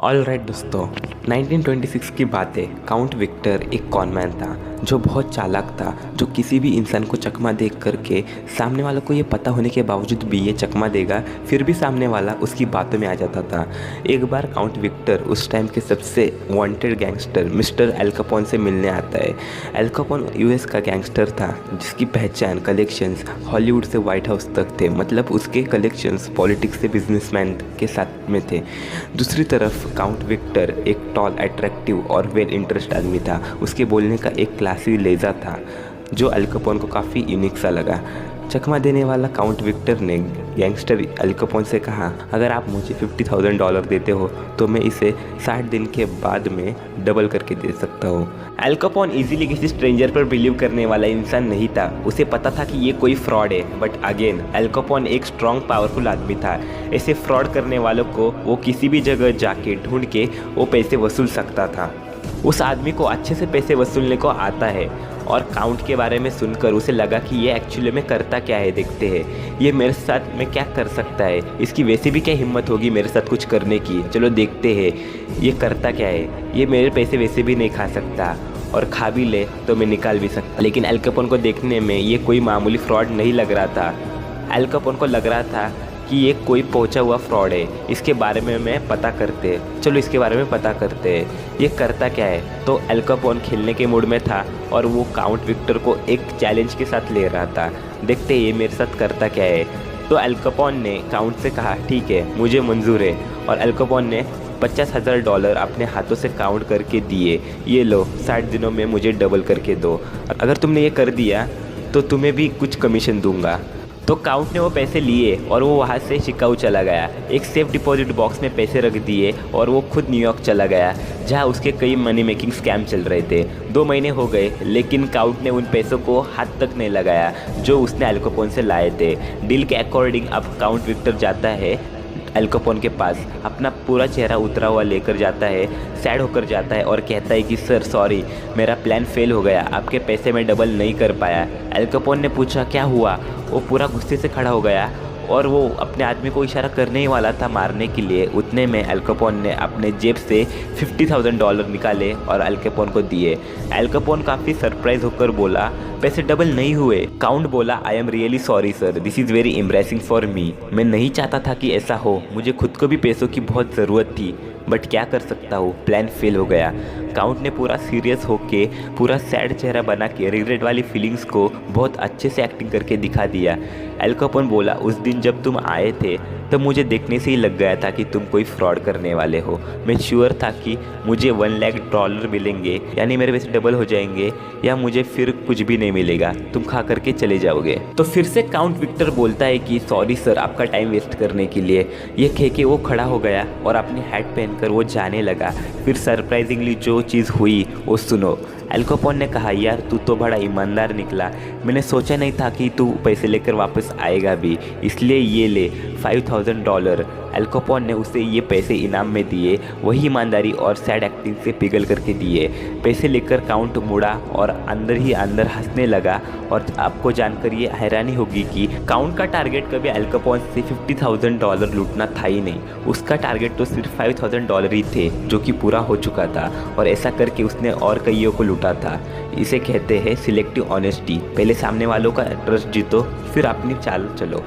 All right दोस्तों, 1926 की बात है। काउंट विक्टर एक कॉनमैन था जो बहुत चालाक था, जो किसी भी इंसान को चकमा देख करके सामने वालों को ये पता होने के बावजूद भी ये चकमा देगा, फिर भी सामने वाला उसकी बातों में आ जाता था। एक बार काउंट विक्टर उस टाइम के सबसे wanted gangster mister L Capone से मिलने आता है। एल कैपोन यूएस का गैंगस्टर था जिसकी पहचान कलेक्शंस हॉलीवुड से व्हाइट हाउस तक थे, मतलब उसके कलेक्शंस पॉलिटिक्स से बिजनेसमैन के साथ में थे। दूसरी तरफ काउंट विक्टर एक टॉल, अट्रैक्टिव और वेल इंटरेस्ट आदमी था। उसके बोलने का एक क्लासी लहजा था जो एल कैपोन को काफ़ी यूनिक सा लगा। चकमा देने वाला काउंट विक्टर ने गैंगस्टर एल कैपोन से कहा, अगर आप मुझे $50,000 देते हो तो मैं इसे 60 दिन के बाद में डबल करके दे सकता हूँ। एल कैपोन इजीली किसी स्ट्रेंजर पर बिलीव करने वाला इंसान नहीं था। उसे पता था कि ये कोई फ्रॉड है, बट अगेन एल कैपोन एक स्ट्रॉन्ग पावरफुल आदमी था। ऐसे फ्रॉड करने वालों को वो किसी भी जगह जाके ढूंढ के वो पैसे वसूल सकता था। उस आदमी को अच्छे से पैसे वसूलने को आता है और काउंट के बारे में सुनकर उसे लगा कि ये एक्चुअली में करता क्या है, देखते हैं ये मेरे साथ में क्या कर सकता है, इसकी वैसे भी क्या हिम्मत होगी मेरे साथ कुछ करने की, चलो देखते हैं ये करता क्या है। ये मेरे पैसे वैसे भी नहीं खा सकता और खा भी ले तो मैं निकाल भी सकता। लेकिन एल कैपोन को देखने में ये कोई मामूली फ्रॉड नहीं लग रहा था। एल कैपोन को लग रहा था कि ये कोई पहुंचा हुआ फ्रॉड है, इसके बारे में मैं पता करते, चलो इसके बारे में पता करते हैं ये करता क्या है। तो एल कैपोन खेलने के मूड में था और वो काउंट विक्टर को एक चैलेंज के साथ ले रहा था, देखते ये मेरे साथ करता क्या है। तो एल कैपोन ने काउंट से कहा, ठीक है मुझे मंजूर है, और एल कैपोन ने $50,000 अपने हाथों से काउंट करके दिए, ये लो 60 दिनों में मुझे डबल करके दो, अगर तुमने ये कर दिया तो तुम्हें भी कुछ कमीशन दूंगा। तो काउंट ने वो पैसे लिए और वो वहाँ से शिकागो चला गया। एक सेफ डिपॉजिट बॉक्स में पैसे रख दिए और वो खुद न्यूयॉर्क चला गया जहाँ उसके कई मनी मेकिंग स्कैम चल रहे थे। 2 महीने हो गए लेकिन काउंट ने उन पैसों को हाथ तक नहीं लगाया जो उसने एल कैपोन से लाए थे। डील के अकॉर्डिंग अब काउंट विक्टर जाता है एल कैपोन के पास, अपना पूरा चेहरा उतरा हुआ लेकर जाता है, सैड होकर जाता है और कहता है कि सर सॉरी, मेरा प्लान फेल हो गया, आपके पैसे में डबल नहीं कर पाया। एल कैपोन ने पूछा क्या हुआ, वो पूरा गुस्से से खड़ा हो गया और वो अपने आदमी को इशारा करने ही वाला था मारने के लिए। उतने में एल कैपोन ने अपने जेब से $50,000 निकाले और एल कैपोन को दिए। एल कैपोन काफ़ी सरप्राइज होकर बोला, पैसे डबल नहीं हुए। काउंट बोला, I am really sorry sir, this is very embarrassing for me. मैं नहीं चाहता था कि ऐसा हो, मुझे खुद को भी पैसों की बहुत ज़रूरत थी, बट क्या कर सकता हूँ, प्लान फेल हो गया। काउंट ने पूरा सीरियस होके पूरा सैड चेहरा बना के रिग्रेट वाली फीलिंग्स को बहुत अच्छे से एक्टिंग करके दिखा दिया। एल कैपोन बोला, उस दिन जब तुम आए थे तब मुझे देखने से ही लग गया था कि तुम कोई फ्रॉड करने वाले हो। मैं श्योर था कि मुझे $1,00,000 मिलेंगे, यानी मेरे पैसे डबल हो जाएंगे, या मुझे फिर कुछ भी नहीं मिलेगा, तुम खा करके चले जाओगे। तो फिर से काउंट विक्टर बोलता है कि सॉरी सर, आपका टाइम वेस्ट करने के लिए। ये कह के वो खड़ा हो गया और अपनी हैट पहनकर वो जाने लगा। फिर सरप्राइजिंगली जो चीज़ हुई वो सुनो। एल कैपोन ने कहा, यार तू तो बड़ा ईमानदार निकला, मैंने सोचा नहीं था कि तू पैसे लेकर वापस आएगा भी, इसलिए ये ले $5,000। एल कैपोन ने उसे ये पैसे इनाम में दिए, वही ईमानदारी और सैड एक्टिंग से पिघल करके दिए। पैसे लेकर काउंट मुड़ा और अंदर ही अंदर हंसने लगा। और आपको जानकर ये हैरानी होगी कि काउंट का टारगेट कभी एल कैपोन से $50,000 लूटना था ही नहीं, उसका टारगेट तो सिर्फ $5,000 ही थे, जो कि पूरा हो चुका था, और ऐसा करके उसने और कईयों को लूटा था। इसे कहते हैं सिलेक्टिव ऑनेस्टी। पहले सामने वालों का ट्रस्ट जीतो, फिर अपनी चाल चलो।